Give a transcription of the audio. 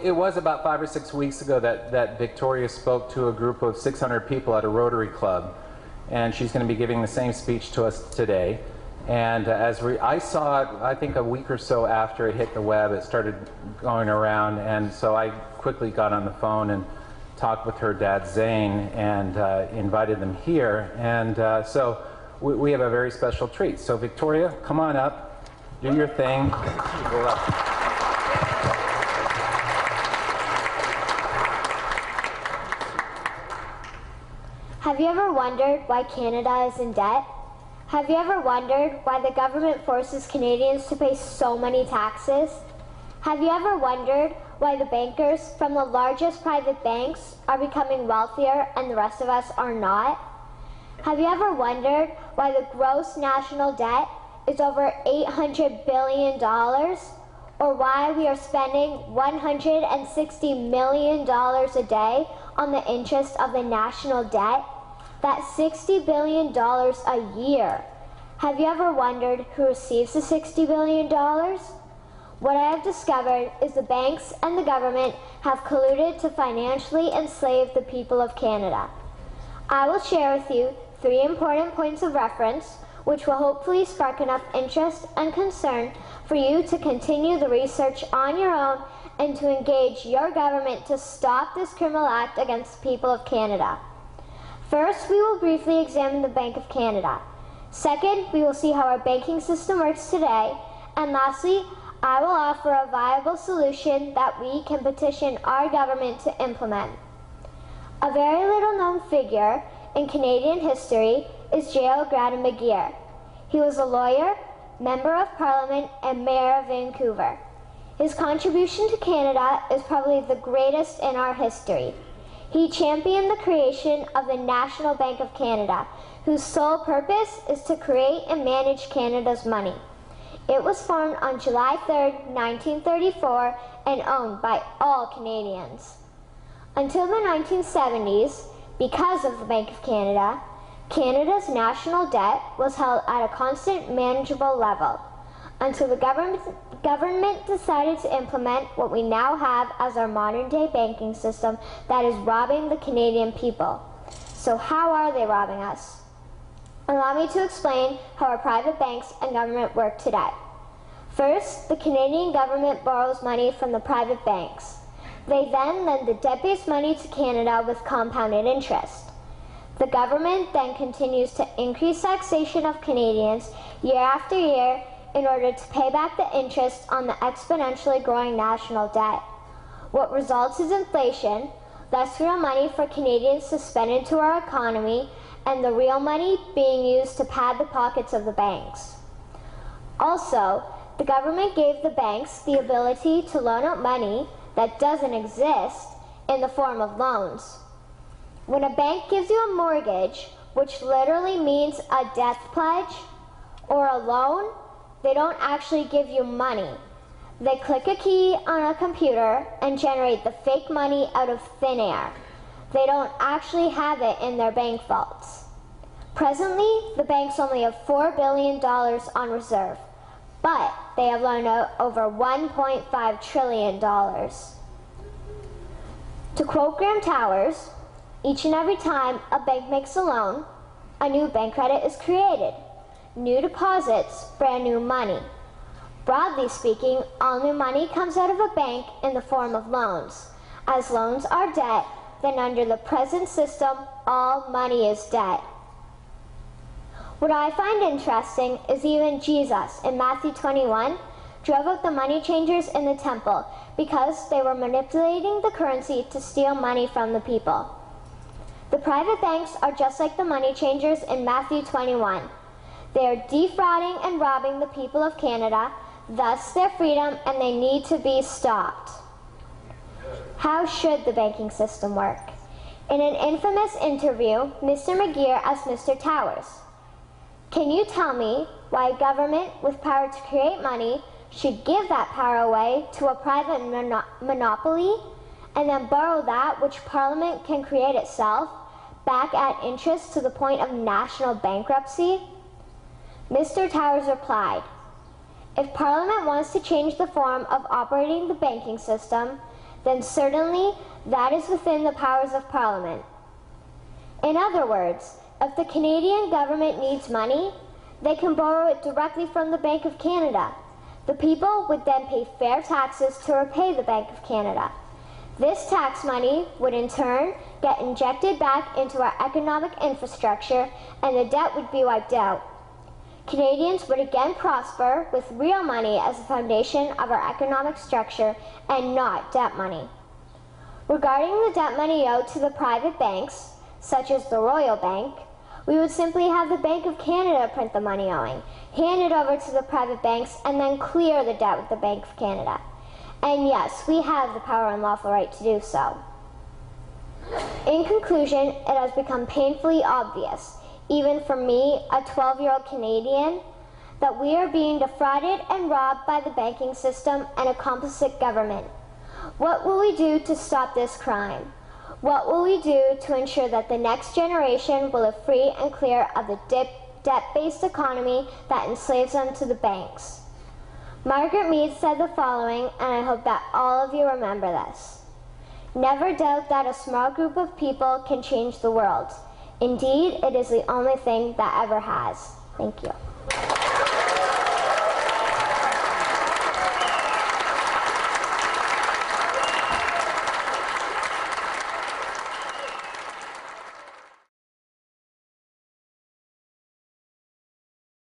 It was about 5 or 6 weeks ago that Victoria spoke to a group of 600 people at a Rotary Club, and she's going to be giving the same speech to us today. And I saw it, I think a week or so after it hit the web, it started going around, and so I quickly got on the phone and talked with her dad Zane and invited them here. And so we have a very special treat. So Victoria, come on up, do your thing. Have you ever wondered why Canada is in debt? Have you ever wondered why the government forces Canadians to pay so many taxes? Have you ever wondered why the bankers from the largest private banks are becoming wealthier and the rest of us are not? Have you ever wondered why the gross national debt is over $800 billion? Or why we are spending $160 million a day on the interest of the national debt? That's $60 billion a year. Have you ever wondered who receives the $60 billion? What I have discovered is the banks and the government have colluded to financially enslave the people of Canada. I will share with you 3 important points of reference which will hopefully spark enough interest and concern for you to continue the research on your own and to engage your government to stop this criminal act against the people of Canada. First, we will briefly examine the Bank of Canada. Second, we will see how our banking system works today. And lastly, I will offer a viable solution that we can petition our government to implement. A very little known figure in Canadian history is J.L. Grattan McGeer. He was a lawyer, member of Parliament, and mayor of Vancouver. His contribution to Canada is probably the greatest in our history. He championed the creation of the National Bank of Canada, whose sole purpose is to create and manage Canada's money. It was formed on July 3, 1934, and owned by all Canadians. Until the 1970s, because of the Bank of Canada, Canada's national debt was held at a constant, manageable level, until the government decided to implement what we now have as our modern-day banking system that is robbing the Canadian people. So how are they robbing us? Allow me to explain how our private banks and government work today. First, the Canadian government borrows money from the private banks. They then lend the debt-based money to Canada with compounded interest. The government then continues to increase taxation of Canadians year after year in order to pay back the interest on the exponentially growing national debt. What results is inflation, less real money for Canadians to spend into our economy, and the real money being used to pad the pockets of the banks. Also, the government gave the banks the ability to loan out money that doesn't exist in the form of loans. When a bank gives you a mortgage, which literally means a death pledge, or a loan, they don't actually give you money. They click a key on a computer and generate the fake money out of thin air. They don't actually have it in their bank vaults. Presently, the banks only have $4 billion on reserve, but they have loaned out over $1.5 trillion. To quote Graham Towers, each and every time a bank makes a loan, a new bank credit is created. New deposits, brand new money. Broadly speaking, all new money comes out of a bank in the form of loans. As loans are debt, then under the present system, all money is debt. What I find interesting is even Jesus, in Matthew 21, drove out the money changers in the temple because they were manipulating the currency to steal money from the people. The private banks are just like the money changers in Matthew 21. They are defrauding and robbing the people of Canada, thus their freedom, and they need to be stopped. How should the banking system work? In an infamous interview, Mr. McGeer asked Mr. Towers, "Can you tell me why a government with power to create money should give that power away to a private monopoly and then borrow that which Parliament can create itself back at interest to the point of national bankruptcy?" Mr. Towers replied, "If Parliament wants to change the form of operating the banking system, then certainly that is within the powers of Parliament. In other words, if the Canadian government needs money, they can borrow it directly from the Bank of Canada. The people would then pay fair taxes to repay the Bank of Canada. This tax money would in turn get injected back into our economic infrastructure and the debt would be wiped out. Canadians would again prosper with real money as the foundation of our economic structure and not debt money. Regarding the debt money owed to the private banks, such as the Royal Bank, we would simply have the Bank of Canada print the money owing, hand it over to the private banks, and then clear the debt with the Bank of Canada. And yes, we have the power and lawful right to do so. In conclusion, it has become painfully obvious, even for me, a 12-year-old Canadian, that we are being defrauded and robbed by the banking system and a complicit government. What will we do to stop this crime? What will we do to ensure that the next generation will live free and clear of the debt-based economy that enslaves them to the banks? Margaret Mead said the following, and I hope that all of you remember this. Never doubt that a small group of people can change the world. Indeed, it is the only thing that ever has. Thank you.